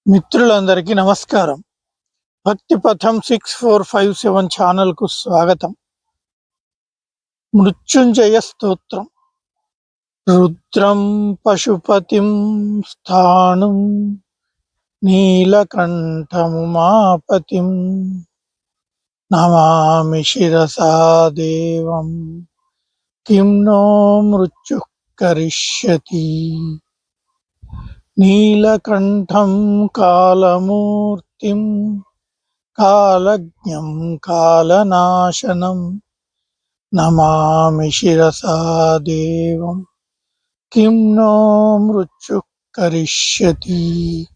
మిత్రులందరికీ నమస్కారం. భక్తి పథం 6457 ఛానల్కు స్వాగతం. మృత్యుంజయ స్తోత్రం. రుద్రం పశుపతిం స్థాణుం నీలకంఠముమాపతిం నమామి శిరసా దేవం కిం నో మృత్యు కరిష్యతి. నీలకంఠం కాలమూర్తిం కాలజ్ఞం కాలనాశనం నమామి శిరసా దేవం కిం నో మృత్యు కరిష్యతి.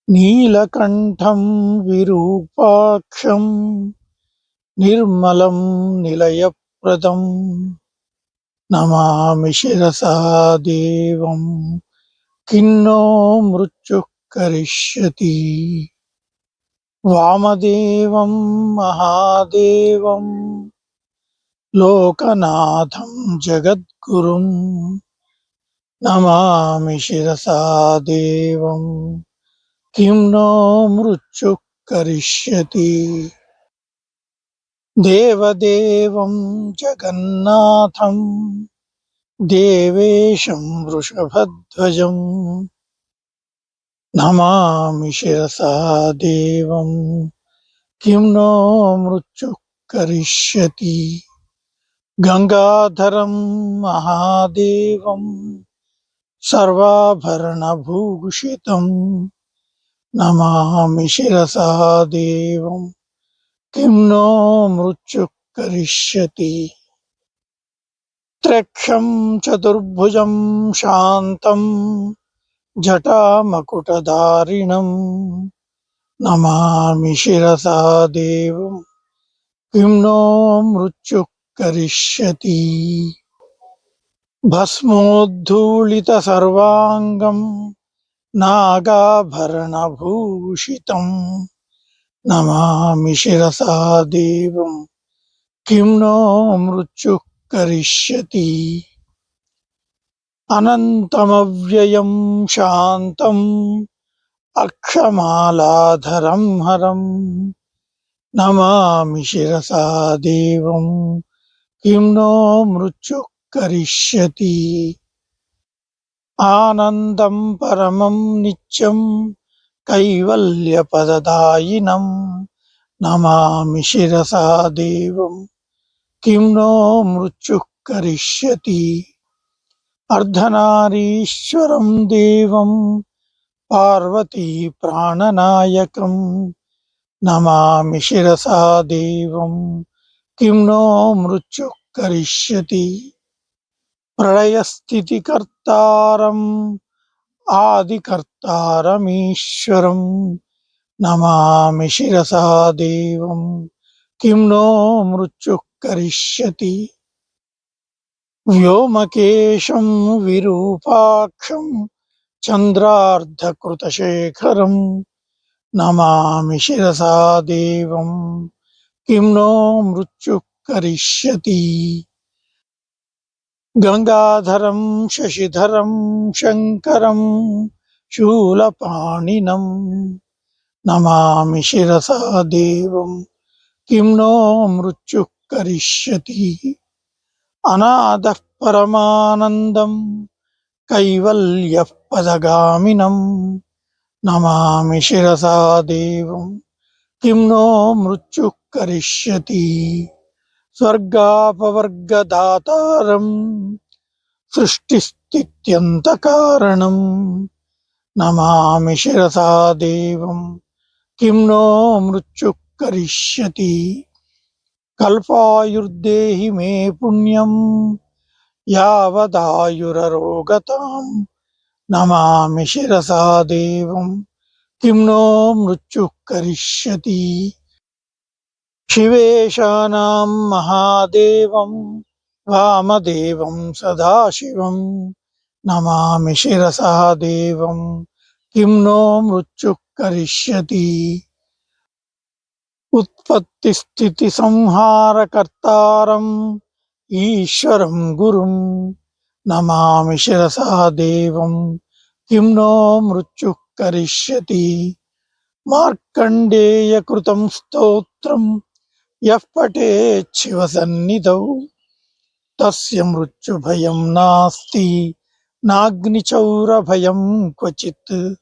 నీలకంఠం విరూపాక్షం నిర్మలం నిలయప్రదం నమామి శిరసా దేవం కిం నో మృత్యు కరిష్యతి. వామదేవం మహాదేవం లోకనాథం జగద్గురుం నమామి శిరసా దేవం కిం నో మృత్యు కరిష్యతి. దేవదేవం జగన్నాథం దేవేశం వృషభధ్వజం నమామి శిరసా దేవం కిం నో మృత్యు కరిష్యతి. గంగాధరం మహాదేవం సర్వాభరణభూషితం నమామి శిరసా దేవం కిం నో మృత్యు కరిష్యతి. త్ర్యక్షం చతుర్భుజం శాంతం జటామకుటధారిణం నమామి శిరసా దేవం కిం నో మృత్యు కరిష్యతి. భస్మోద్ధూళిత సర్వాంగం నాగాభరణభూషితం నమామి శిరసా దేవం కిం నో మృత్యు కరిష్యతి. అనంతమవ్యయం శాంతం అక్షమాలాధరం హరం నమామి శిరసా దేవం కిం నో మృత్యు కరిష్యతి. ఆనందం పరమం నిత్యం కైవల్యపదదాయినం నమామి శిరసా దేవం కిం నో మృత్యు కరిష్యతి. అర్ధనారీశ్వరం దేవం పార్వతీ ప్రాణనాయకం నమామి శిరసా దేవం కిం నో మృత్యు కరిష్యతి. ప్రళయస్థితికర్తారం ఆదికర్తారమీశ్వరం నమామి శిరసా దేవం కిం నో మృత్యు కరిష్యతి. వ్యోమకేశం విరూపాక్షం చంద్రార్ధకృతశేఖరం నమామి శిరసా దేవం కిం నో మృత్యు కరిష్యతి. గంగాధరం శశిధరం శంకరం శూలపాణినం నమామి శిరసా దేవం కిం నో మృత్యు కరిష్యతి. అనాథః పరమానందం కైవల్యః పదగామినం నమామి శిరసా దేవం కిం నో మృత్యు కరిష్యతి. స్వర్గాపవర్గదాతారం సృష్టిస్థిత్యంతకారణం నమామి శిరసా దేవం కిం నో మృత్యు కరిష్యతి. కల్పాయుర్దేహి మే పుణ్యం యావదాయురరోగతాం నమామి శిరసా దేవం కిం నో మృత్యు కరిష్యతి. శివేశానాం మహాదేవం వామదేవం సదాశివం నమామి శిరసా దేవం కిం నో మృత్యు కరిష్యతి. ఉత్పత్తి స్థితి సంహారకర్తారం ఈశ్వరం గురుం నమామి శిరసా దేవం కిం నో మృత్యు करिष्यति। మార్కండేయకృతం స్తోత్రం యః పఠేత్ శివసన్నిధౌ తస్య మృత్యుభయం నాస్తి నాగ్నిచౌరభయం క్వచిత్.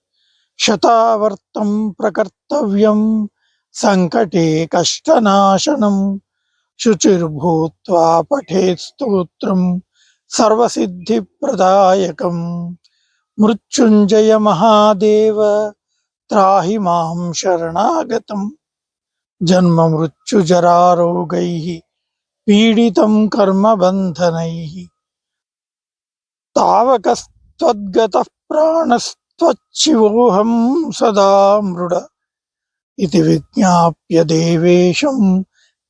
శతావర్తం ప్రకర్తవ్యం సంకటే కష్టనాశనం. శుచిర్భూత్వా పఠేత్ స్తోత్రం సర్వసిద్ధిప్రదాయకం. మృత్యుంజయ మహాదేవ త్రాహి మాం శరణాగతం. జన్మ మృత్యుజరారోగైః పీడితం కర్మబంధనైః. తావకస్త్వద్గతః ప్రాణస్త్వచ్చివోహం సదా మృడ ఇతి విజ్ఞాప్య దేవేశం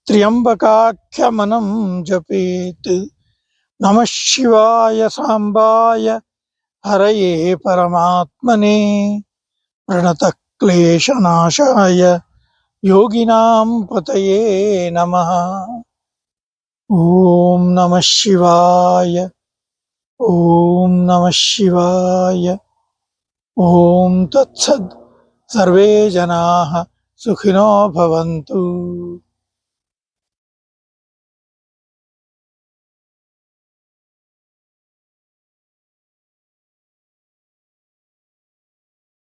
త్ర్యంబకాఖ్యమనం జపేత్. నమః శివాయ సాంబాయ హరయే పరమాత్మనే ప్రణతః క్లేశనాశాయ యోగినాం పతయే నమః. ఓం నమః శివాయ. ఓం నమః శివాయ. ఓం తత్సద్. సర్వే జనాః సుఖినో భవంతు.